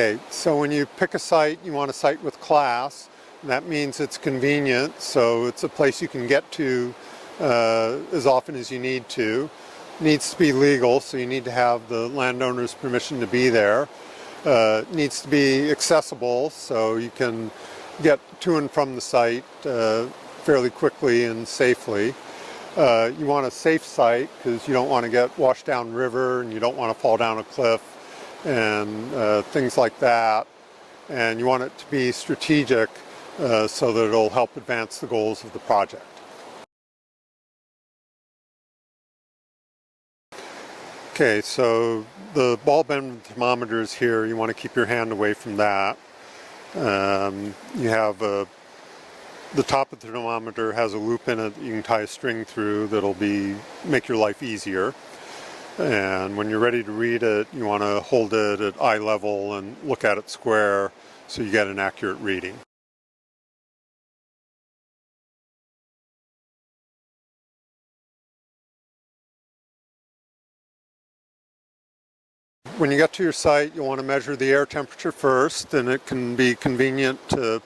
Okay, so when you pick a site, you want a site with class. That means it's convenient, so it's a place you can get to as often as you need to. It needs to be legal, so you need to have the landowner's permission to be there. It needs to be accessible, so you can get to and from the site fairly quickly and safely. You want a safe site because you don't want to get washed down river and you don't want to fall down a cliff and things like that. And you want it to be strategic so that it'll help advance the goals of the project. Okay, so the ball bend thermometers here, you want to keep your hand away from that. You have the top of the thermometer has a loop in it that you can tie a string through that'll make your life easier. And when you're ready to read it, you want to hold it at eye level and look at it square so you get an accurate reading. When you get to your site, you'll want to measure the air temperature first, and it can be convenient to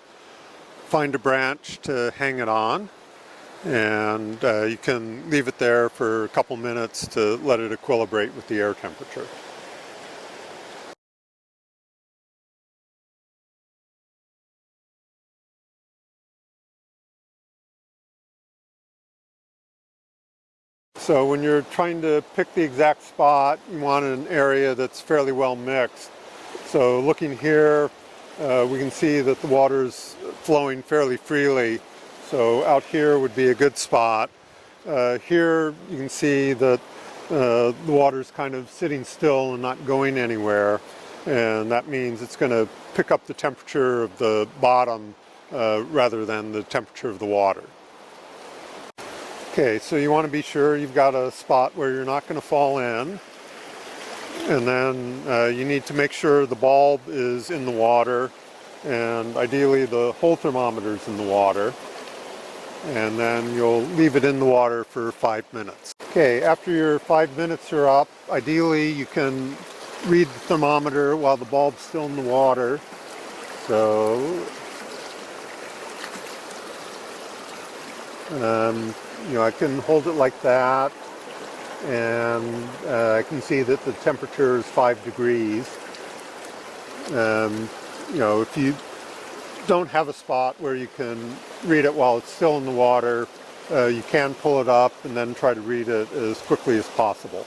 find a branch to hang it on. And you can leave it there for a couple minutes to let it equilibrate with the air temperature. So when you're trying to pick the exact spot, you want an area that's fairly well mixed. So looking here, we can see that the water's flowing fairly freely. So out here would be a good spot. Here you can see that the water's kind of sitting still and not going anywhere. And that means it's going to pick up the temperature of the bottom rather than the temperature of the water. Okay, so you want to be sure you've got a spot where you're not going to fall in. And then you need to make sure the bulb is in the water, and ideally the whole thermometer is in the water. And then you'll leave it in the water for 5 minutes. Okay, after your 5 minutes are up, ideally you can read the thermometer while the bulb's still in the water. So I can hold it like that, and I can see that the temperature is 5 degrees. If you don't have a spot where you can read it while it's still in the water, you can pull it up and then try to read it as quickly as possible.